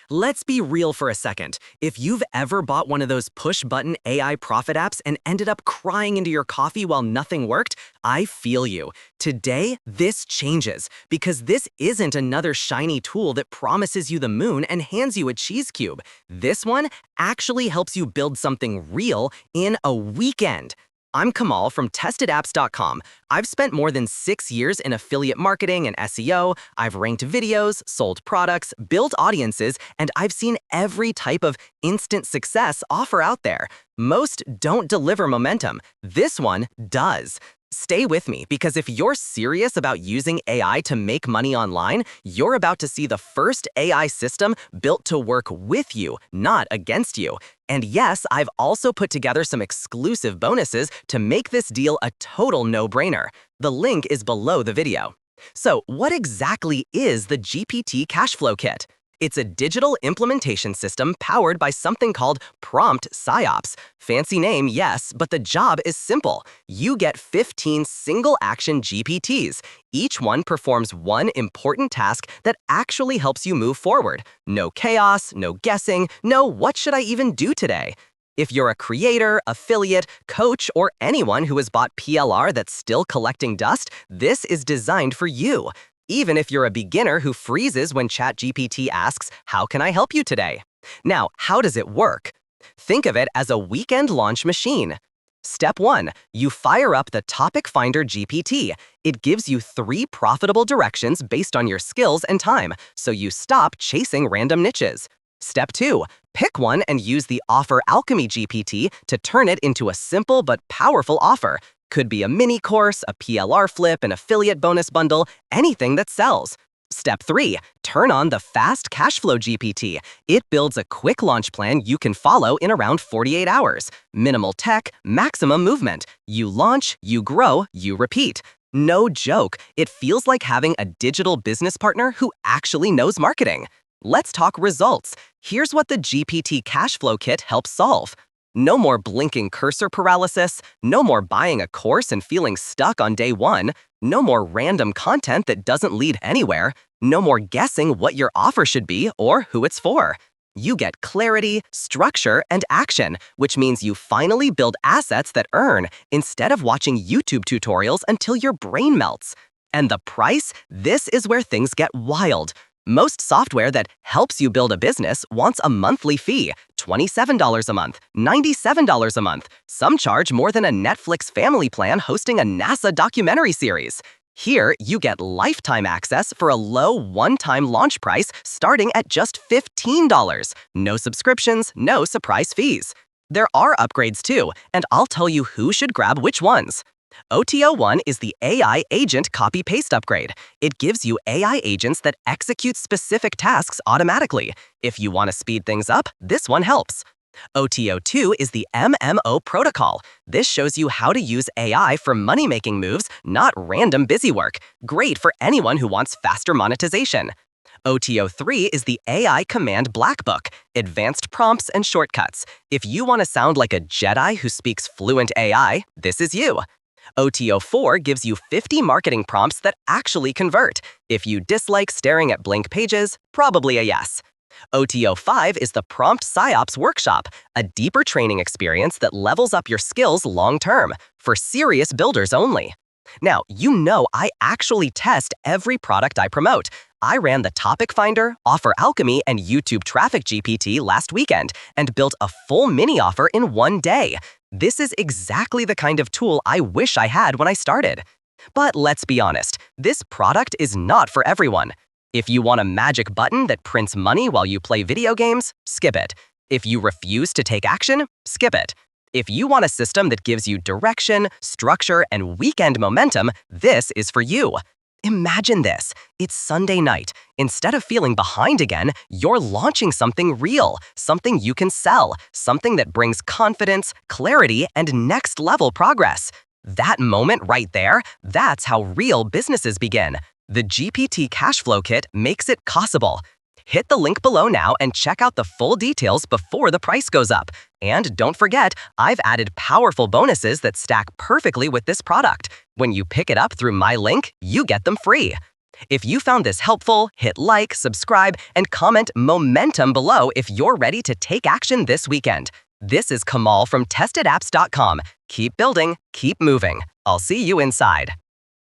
Let's be real for a second. If you've ever bought one of those push-button AI profit apps and ended up crying into your coffee while nothing worked, I feel you. Today, this changes because this isn't another shiny tool that promises you the moon and hands you a cheese cube. This one actually helps you build something real in a weekend. I'm Kamal from TestedApps.com. I've spent more than 6 years in affiliate marketing and SEO. I've ranked videos, sold products, built audiences, and I've seen every type of instant success offer out there. Most don't deliver momentum. This one does. Stay with me, because if you're serious about using AI to make money online, you're about to see the first AI system built to work with you, not against you. And yes, I've also put together some exclusive bonuses to make this deal a total no-brainer. The link is below the video. So, what exactly is the GPT Cashflow Kit? It's a digital implementation system powered by something called Prompt PsyOps. Fancy name, yes, but the job is simple. You get 15 single-action GPTs. Each one performs one important task that actually helps you move forward. No chaos, no guessing, no what should I even do today? If you're a creator, affiliate, coach, or anyone who has bought PLR that's still collecting dust, this is designed for you. Even if you're a beginner who freezes when ChatGPT asks, "How can I help you today?" Now, how does it work? Think of it as a weekend launch machine. Step 1, you fire up the Topic Finder GPT. It gives you 3 profitable directions based on your skills and time, so you stop chasing random niches. Step 2, pick one and use the Offer Alchemy GPT to turn it into a simple but powerful offer. Could be a mini course, a PLR flip, an affiliate bonus bundle, anything that sells. Step 3, turn on the Fast Cashflow GPT. It builds a quick launch plan you can follow in around 48 hours. Minimal tech, maximum movement. You launch, you grow, you repeat. No joke, it feels like having a digital business partner who actually knows marketing. Let's talk results. Here's what the GPT Cashflow Kit helps solve. No more blinking cursor paralysis, no more buying a course and feeling stuck on day 1, no more random content that doesn't lead anywhere, no more guessing what your offer should be or who it's for. You get clarity, structure, and action, which means you finally build assets that earn instead of watching YouTube tutorials until your brain melts. And the price? This is where things get wild. Most software that helps you build a business wants a monthly fee, $27 a month, $97 a month. Some charge more than a Netflix family plan hosting a NASA documentary series. Here, you get lifetime access for a low one-time launch price starting at just $15. No subscriptions, no surprise fees. There are upgrades too, and I'll tell you who should grab which ones. OTO1 is the AI agent copy-paste upgrade. It gives you AI agents that execute specific tasks automatically. If you want to speed things up, this one helps. OTO2 is the MMO protocol. This shows you how to use AI for money-making moves, not random busy work. Great for anyone who wants faster monetization. OTO3 is the AI command black book, advanced prompts and shortcuts. If you want to sound like a Jedi who speaks fluent AI, this is you. OTO4 gives you 50 marketing prompts that actually convert. If you dislike staring at blank pages, probably a yes. OTO5 is the Prompt PsyOps Workshop, a deeper training experience that levels up your skills long-term, for serious builders only. Now, you know I actually test every product I promote. I ran the Topic Finder, Offer Alchemy, and YouTube Traffic GPT last weekend and built a full mini offer in one day. This is exactly the kind of tool I wish I had when I started. But let's be honest, this product is not for everyone. If you want a magic button that prints money while you play video games, skip it. If you refuse to take action, skip it. If you want a system that gives you direction, structure, and weekend momentum, this is for you. Imagine this. It's Sunday night. Instead of feeling behind again, you're launching something real, something you can sell, something that brings confidence, clarity, and next-level progress. That moment right there, that's how real businesses begin. The GPT Cashflow Kit makes it possible. Hit the link below now and check out the full details before the price goes up. And don't forget, I've added powerful bonuses that stack perfectly with this product. When you pick it up through my link, you get them free. If you found this helpful, hit like, subscribe, and comment momentum below if you're ready to take action this weekend. This is Kamal from TestedApps.com. Keep building, keep moving. I'll see you inside.